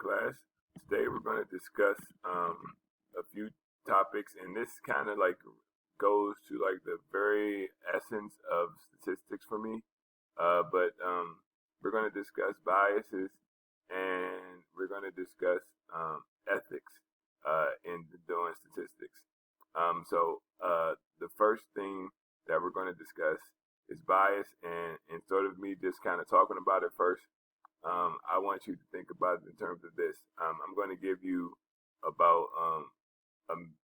class. Today we're going to discuss a few topics, and this kind of like goes to like the very essence of statistics for me. But we're going to discuss biases, and we're going to discuss ethics in doing statistics. The first thing that we're going to discuss is bias, and sort of me just kind of talking about it first. I want you to think about it in terms of this. I'm going to give you about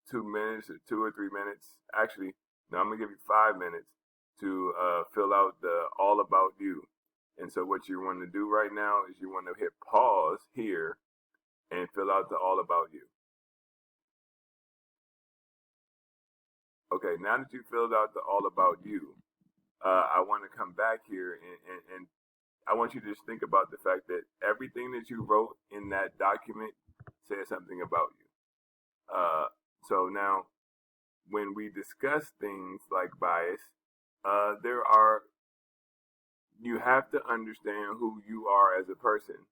2 minutes or 2 or 3 minutes. Actually, no, I'm going to give you 5 minutes to fill out the all about you. And so what you want to do right now is you want to hit pause here and fill out the all about you. Okay, now that you filled out the all about you, I want to come back here and I want you to just think about the fact that everything that you wrote in that document says something about you. So now, when we discuss things like bias, you have to understand who you are as a person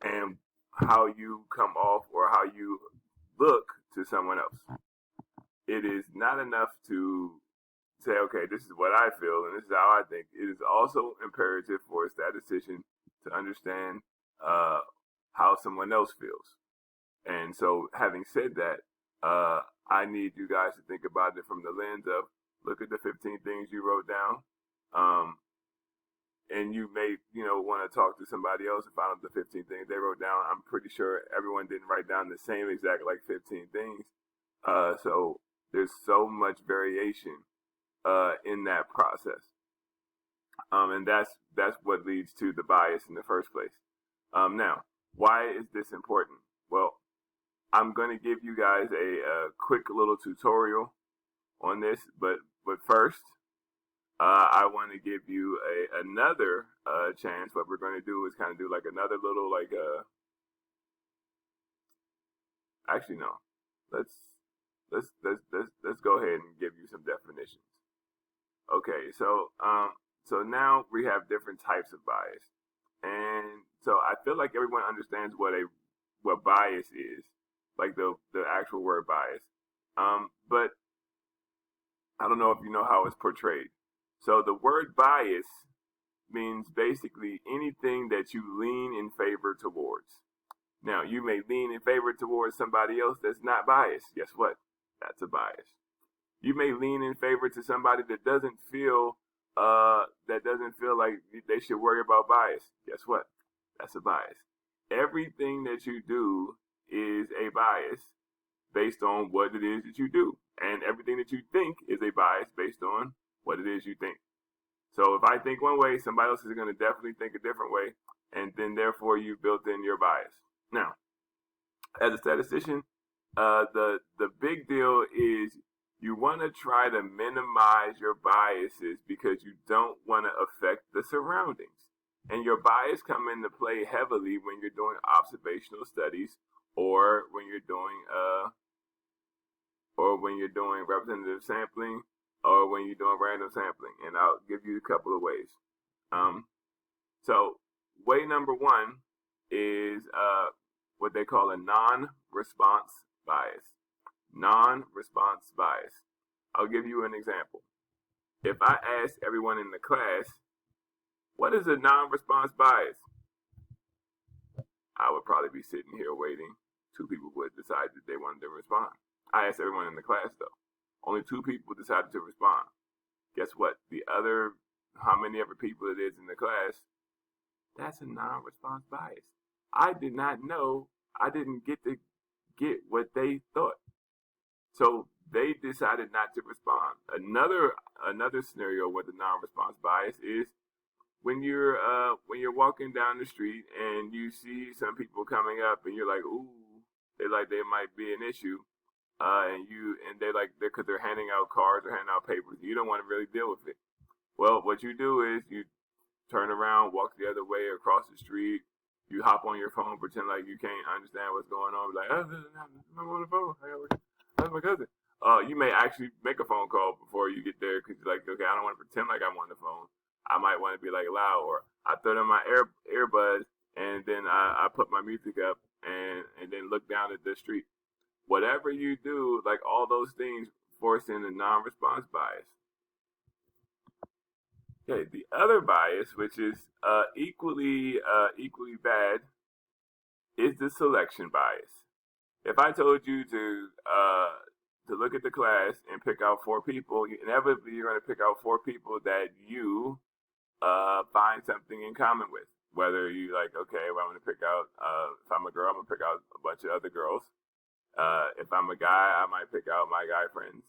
and how you come off or how you look to someone else. It is not enough to say, okay, this is what I feel and this is how I think. It is also imperative for a statistician to understand how someone else feels. And so, having said that, I need you guys to think about it from the lens of look at the 15 things you wrote down. And you may, want to talk to somebody else and find out the 15 things they wrote down. I'm pretty sure everyone didn't write down the same exact 15 things. So there's so much variation in that process. And that's what leads to the bias in the first place. Now, why is this important? Well, I'm going to give you guys a quick little tutorial on this, but first, I want to give you another chance. What we're going to do is kind of do like another little actually no, let's go ahead and give you some definitions. Okay, so now we have different types of bias, and so I feel like everyone understands what bias is, like the actual word bias. But I don't know if you know how it's portrayed. So the word bias means basically anything that you lean in favor towards. Now, you may lean in favor towards somebody else that's not biased. Guess what? That's a bias. You may lean in favor to somebody that doesn't feel like they should worry about bias. Guess what? That's a bias. Everything that you do is a bias based on what it is that you do. And everything that you think is a bias based on what it is you think. So if I think one way, somebody else is going to definitely think a different way, and then therefore you built in your bias. Now, as a statistician, the big deal is you want to try to minimize your biases because you don't want to affect the surroundings. And your bias come into play heavily when you're doing observational studies or when you're doing representative sampling or when you're doing random sampling. And I'll give you a couple of ways. So way number one is what they call a non-response bias. Non-response bias. I'll give you an example. If I ask everyone in the class, what is a non-response bias? I would probably be sitting here waiting. 2 people would decide that they wanted to respond. I asked everyone in the class though. Only 2 people decided to respond. Guess what? The other, how many ever people it is in the class, that's a non-response bias. I did not know. I didn't get to get what they thought. So they decided not to respond. Another scenario with the non-response bias is when you're walking down the street and you see some people coming up and you're like, ooh, they might be an issue. Because they're handing out cards or handing out papers. You don't want to really deal with it. Well, what you do is you turn around, walk the other way across the street. You hop on your phone, pretend like you can't understand what's going on. Be like, I'm on the phone. That's my cousin. You may actually make a phone call before you get there because you're like, okay, I don't want to pretend like I'm on the phone. I might want to be like loud, or I throw in my earbuds and then I put my music up and then look down at the street. Whatever you do, like all those things force in a non-response bias. Okay, the other bias, which is equally bad, is the selection bias. If I told you to look at the class and pick out 4 people, inevitably you're going to pick out 4 people that you find something in common with. Whether you like, okay, well, I'm going to pick out, if I'm a girl, I'm going to pick out a bunch of other girls. If I'm a guy, I might pick out my guy friends.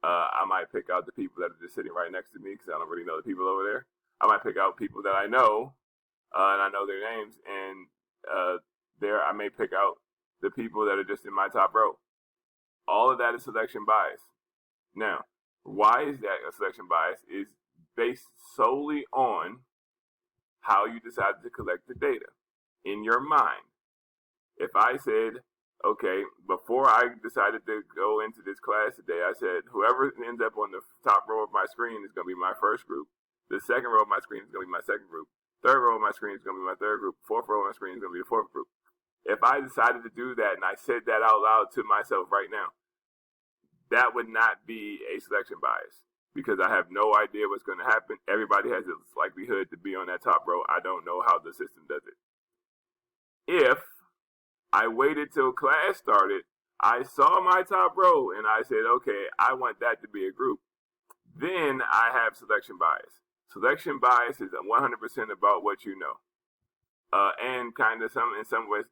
I might pick out the people that are just sitting right next to me because I don't really know the people over there. I might pick out people that I know, and I know their names, and there I may pick out the people that are just in my top row. All of that is selection bias. Now, why is that a selection bias? Is based solely on how you decided to collect the data in your mind. If I said, okay, before I decided to go into this class today, I said, whoever ends up on the top row of my screen is going to be my first group. The second row of my screen is going to be my second group. Third row of my screen is going to be my third group. Fourth row of my screen is going to be the fourth group. If I decided to do that and I said that out loud to myself right now, that would not be a selection bias because I have no idea what's going to happen. Everybody has a likelihood to be on that top row. I don't know how the system does it. If I waited till class started, I saw my top row and I said, okay, I want that to be a group. Then I have selection bias. Selection bias is 100% about what you know. And kind of in some ways,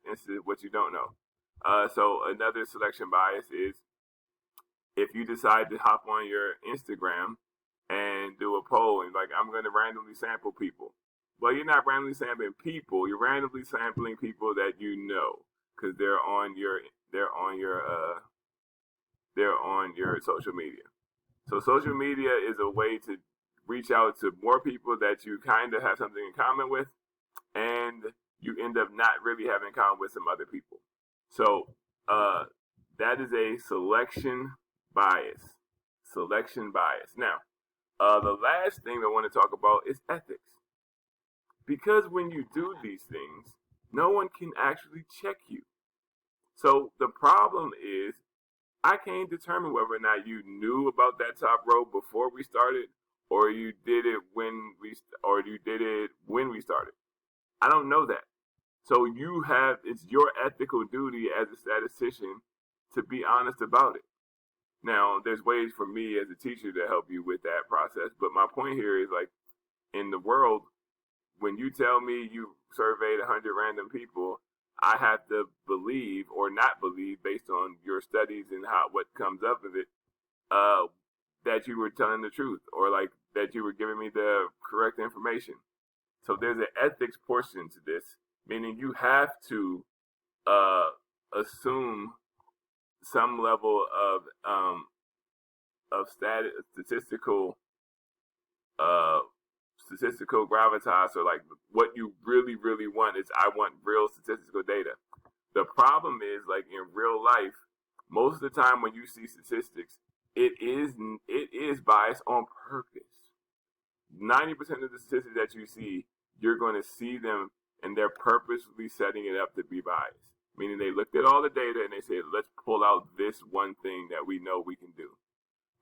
what you don't know. So another selection bias is if you decide to hop on your Instagram and do a poll and like, I'm going to randomly sample people. Well, you're not randomly sampling people. You're randomly sampling people that you know because they're on your social media. So social media is a way to reach out to more people that you kind of have something in common with, and you end up not really having in common with some other people. So that is a selection bias. Selection bias. Now, the last thing I want to talk about is ethics. Because when you do these things, no one can actually check you. So the problem is, I can't determine whether or not you knew about that top row before we started, or you did it when we started. I don't know that. So it's your ethical duty as a statistician to be honest about it. Now, there's ways for me as a teacher to help you with that process, but my point here is like in the world, when you tell me you surveyed 100 random people, I have to believe or not believe based on your studies and what comes up of it, that you were telling the truth or like that you were giving me the correct information. So there's an ethics portion to this, meaning you have to assume some level of statistical gravitas, or like what you really want is I want real statistical data. The problem is like in real life, most of the time when you see statistics, it is biased on purpose. 90% of the statistics that you see, you're going to see them and they're purposely setting it up to be biased. Meaning they looked at all the data and they said, let's pull out this one thing that we know we can do.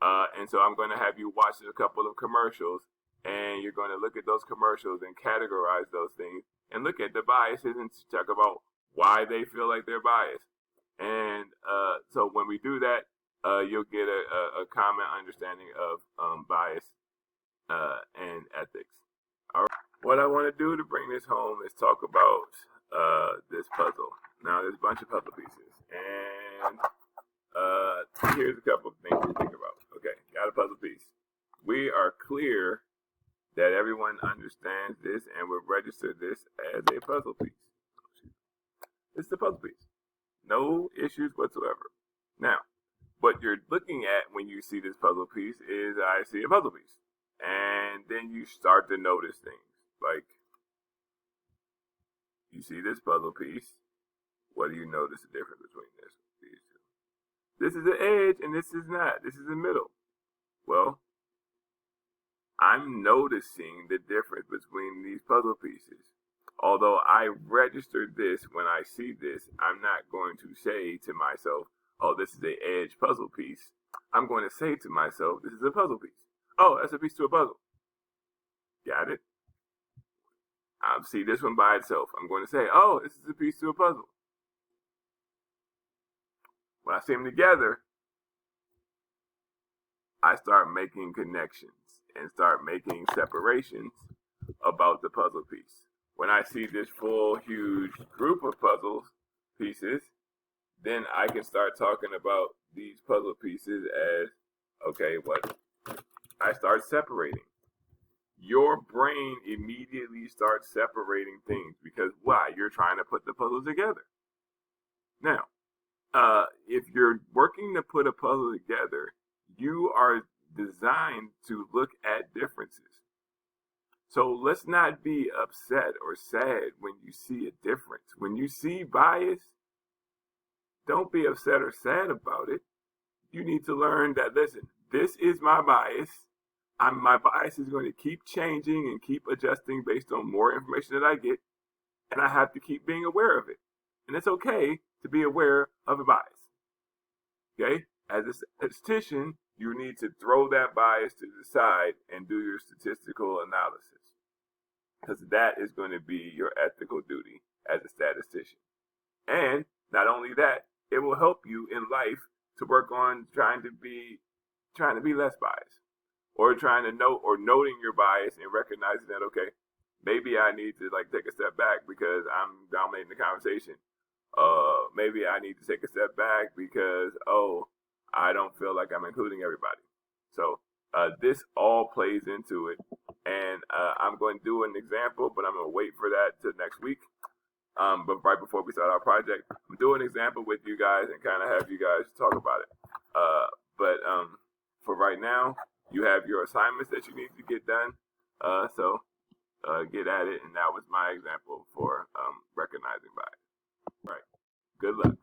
And so I'm going to have you watch a couple of commercials, and you're going to look at those commercials and categorize those things and look at the biases and talk about why they feel like they're biased. And so when we do that, you'll get a common understanding of bias and ethics. All right. What I want to do to bring this home is talk about this puzzle. Now, there's a bunch of puzzle pieces, and here's a couple of things to think about. Okay, got a puzzle piece. We are clear that everyone understands this and will register this as a puzzle piece. It's the puzzle piece. No issues whatsoever. Now, what you're looking at when you see this puzzle piece is I see a puzzle piece. And then you start to notice things. Like, you see this puzzle piece. What do you notice the difference between these two? This is the edge and this is not. This is the middle. Well, I'm noticing the difference between these puzzle pieces. Although I registered this when I see this, I'm not going to say to myself, oh, this is a edge puzzle piece. I'm going to say to myself, this is a puzzle piece. Oh, that's a piece to a puzzle. Got it? I'll see this one by itself. I'm going to say, oh, this is a piece to a puzzle. When I see them together, I start making connections and start making separations about the puzzle piece. When I see this full, huge group of puzzle pieces, then I can start talking about these puzzle pieces as, okay, what I start separating. Your brain immediately starts separating things because why? You're trying to put the puzzle together. Now, if you're working to put a puzzle together, you are designed to look at differences. So let's not be upset or sad when you see a difference. When you see bias, don't be upset or sad about it. You need to learn that, listen, this is my bias. My bias is going to keep changing and keep adjusting based on more information that I get, and I have to keep being aware of it. And it's okay to be aware of a bias. Okay? As a statistician, you need to throw that bias to the side and do your statistical analysis, because that is going to be your ethical duty as a statistician. And not only that, it will help you in life to work on trying to be less biased, or trying to note or noting your bias and recognizing that, okay, maybe I need to take a step back because I'm dominating the conversation. Maybe I need to take a step back because, I don't feel like I'm including everybody. So this all plays into it. And I'm going to do an example, but I'm going to wait for that to next week. But right before we start our project, I'm doing an example with you guys and kind of have you guys talk about it. But for right now, you have your assignments that you need to get done. So get at it. And that was my example for recognizing bias. Right. Good luck.